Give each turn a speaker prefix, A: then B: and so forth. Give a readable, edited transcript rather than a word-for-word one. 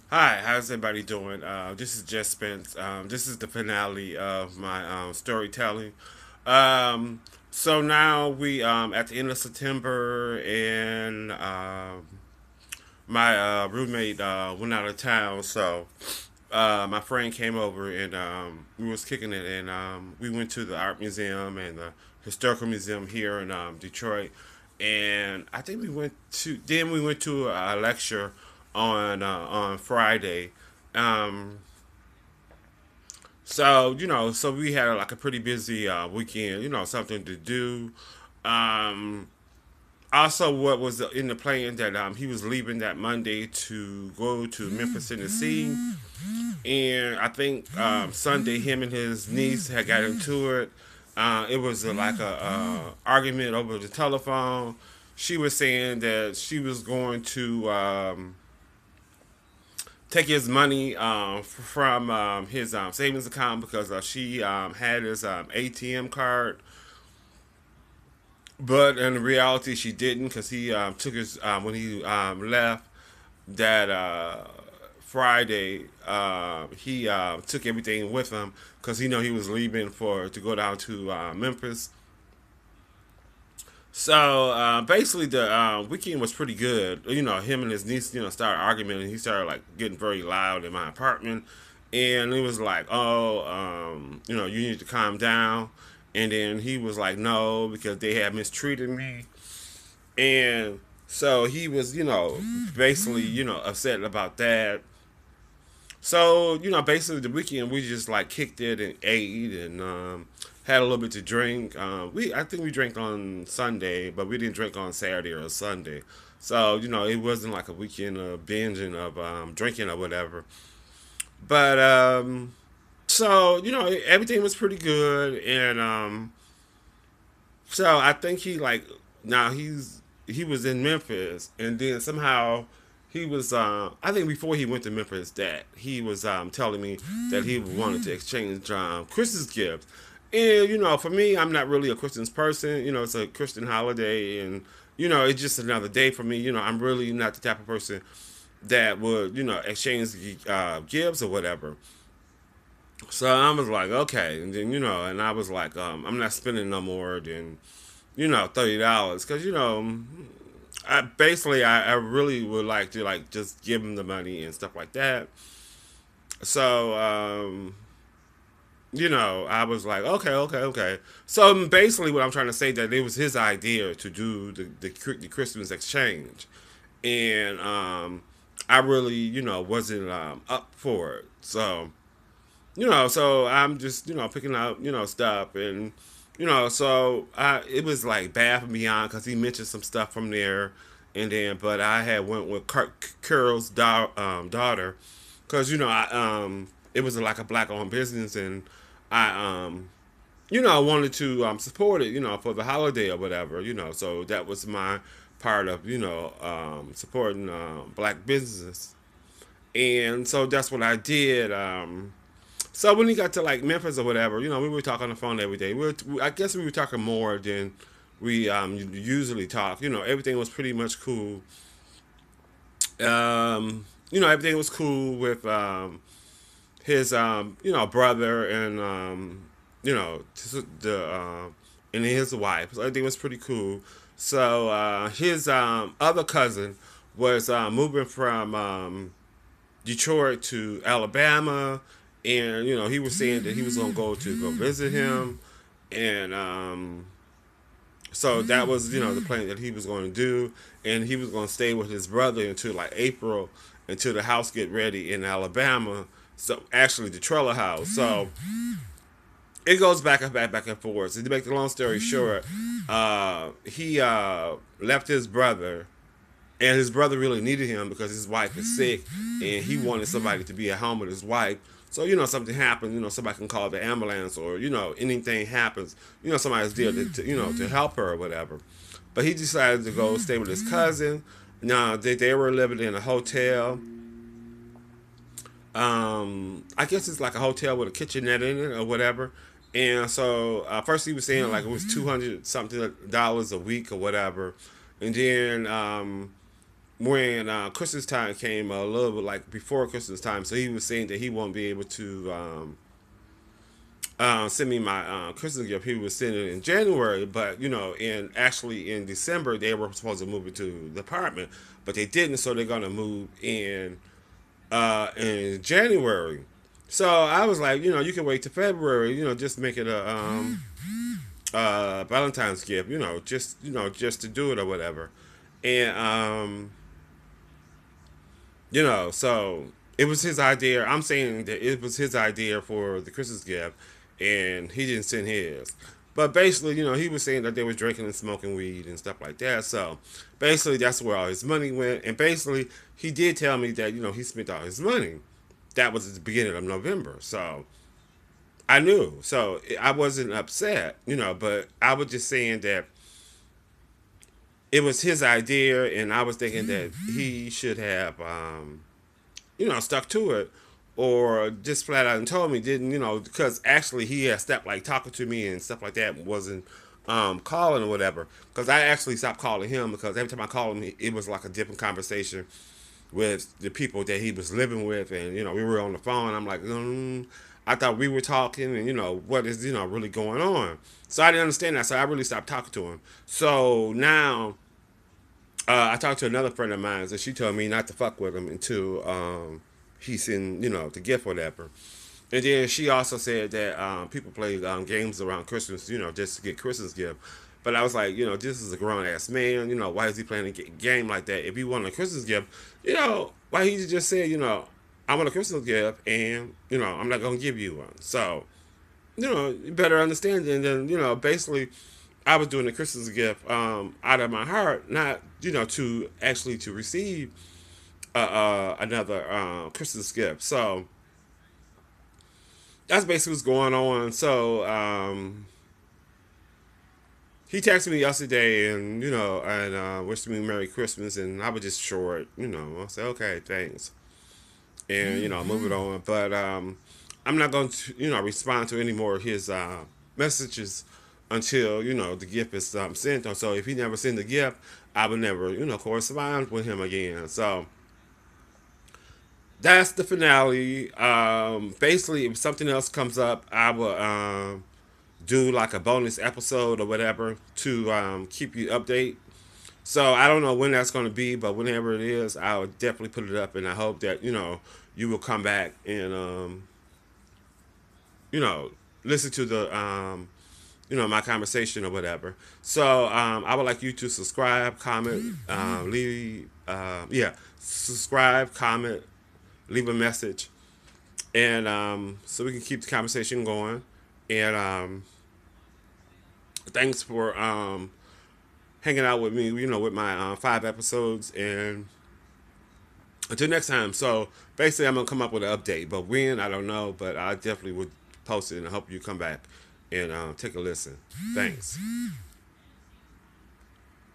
A: Hi, how's everybody doing? This is Jess Spence. This is the finale of my storytelling. Um, so now we at the end of September, and my roommate went out of town. So my friend came over, and we was kicking it, and we went to the art museum and the historical museum here in Detroit. And I think we went to a lecture on Friday. Um, so we had like a pretty busy weekend. Something to do. Um, Also, what was in the plan that he was leaving that Monday to go to Memphis, Tennessee, and I think Sunday him and his niece had got into it. It was like a argument over the telephone. She was saying that she was going to take his money from his savings account because she had his ATM card, but in reality she didn't because he took his when he left that Friday. He took everything with him because he was leaving for to go down to Memphis. So basically, the weekend was pretty good. Him and his niece, started arguing, and he started like getting very loud in my apartment, and it was like, oh, you need to calm down. And then he was like, no, because they had mistreated me, and so he was, basically, upset about that. So, basically the weekend we just like kicked it and ate and had a little bit to drink. I think we drank on Sunday, but we didn't drink on Saturday or Sunday. So, it wasn't like a weekend of binging of drinking or whatever. But so, everything was pretty good, and so I think now he was in Memphis, and then somehow he was I think before he went to Memphis that he was telling me that he wanted to exchange Christmas gifts. And for me, I'm not really a Christmas person. It's a Christian holiday, and it's just another day for me. I'm really not the type of person that would exchange gifts or whatever. So I was like, okay, and then and I was like, I'm not spending no more than $30 because I really would like to like just give him the money and stuff like that. So I was like, okay, okay, okay. So basically, what I'm trying to say that it was his idea to do the Christmas exchange, and I really wasn't up for it. So so I'm just picking out stuff, and so it was like bad for beyond because he mentioned some stuff from there, and then but I had went with Carol's daughter because it was like a black owned business, and I I wanted to support it for the holiday or whatever, so that was my part of supporting black businesses, and so that's what I did. So when he got to like Memphis or whatever, we were talking on the phone every day. I guess we were talking more than we usually talk. Everything was pretty much cool. Everything was cool with his brother and the and his wife. So everything was pretty cool. So his other cousin was moving from Detroit to Alabama, and he was saying that he was gonna go visit him, and so that was the plan that he was going to do, and he was going to stay with his brother until like April, until the house get ready in Alabama. So actually, the trailer house. So it goes back and forth. So to make the long story short, he left his brother, and his brother really needed him because his wife is sick, and he wanted somebody to be at home with his wife. So something happens, somebody can call the ambulance, or anything happens, somebody's there to help her or whatever. But he decided to go stay with his cousin. Now they were living in a hotel. I guess it's like a hotel with a kitchenette in it or whatever. And so first he was saying like it was $200 something a week or whatever, and then when Christmas time came, a little bit like before Christmas time, so he was saying that he won't be able to send me my Christmas gift. He was sending it in January, but in December they were supposed to move it to the apartment, but they didn't, so they're gonna move in January. So I was like, you can wait to February, just make it a Valentine's gift, just to do it or whatever. And so it was his idea. I'm saying that it was his idea for the Christmas gift, and he didn't send his. But basically, he was saying that they was drinking and smoking weed and stuff like that. So basically, that's where all his money went. And basically, he did tell me that he spent all his money. That was at the beginning of November. So I knew. So I wasn't upset, but I was just saying that it was his idea, and I was thinking that he should have, stuck to it, or just flat out and told me, didn't, because actually he had stopped like talking to me and stuff like that, wasn't calling or whatever. Because I actually stopped calling him because every time I called him, it was like a different conversation with the people that he was living with, and we were on the phone. I'm like, I thought we were talking, and what is really going on. So I didn't understand that, so I really stopped talking to him. So now I talked to another friend of mine, and she told me not to fuck with him until he sent the gift or whatever. And then she also said that people play games around Christmas, just to get Christmas gift. But I was like, this is a grown ass man. Why is he playing a game like that? If he wanted a Christmas gift, why he just said, I want a Christmas gift, and I'm not gonna give you one. So, you better understand. And then, basically, I was doing a Christmas gift out of my heart, not to receive another Christmas gift. So that's basically what's going on. So he texted me yesterday, and wished me Merry Christmas, and I was just short. I said, okay, thanks, and move it on. But I'm not going to respond to any more of his messages until the gift is sent. So if he never sent the gift, I would never correspond with him again. So that's the finale. Basically, if something else comes up, I will do like a bonus episode or whatever to keep you update. So I don't know when that's going to be, but whenever it is, I'll definitely put it up, and I hope that you will come back and listen to the my conversation or whatever. So I would like you to subscribe, comment, leave, subscribe, comment, leave a message, and so we can keep the conversation going. And thanks for hanging out with me, with my 5 episodes, and until next time. So basically, I'm gonna come up with an update, but when, I don't know, but I definitely would post it, and I hope you come back and take a listen. Thanks.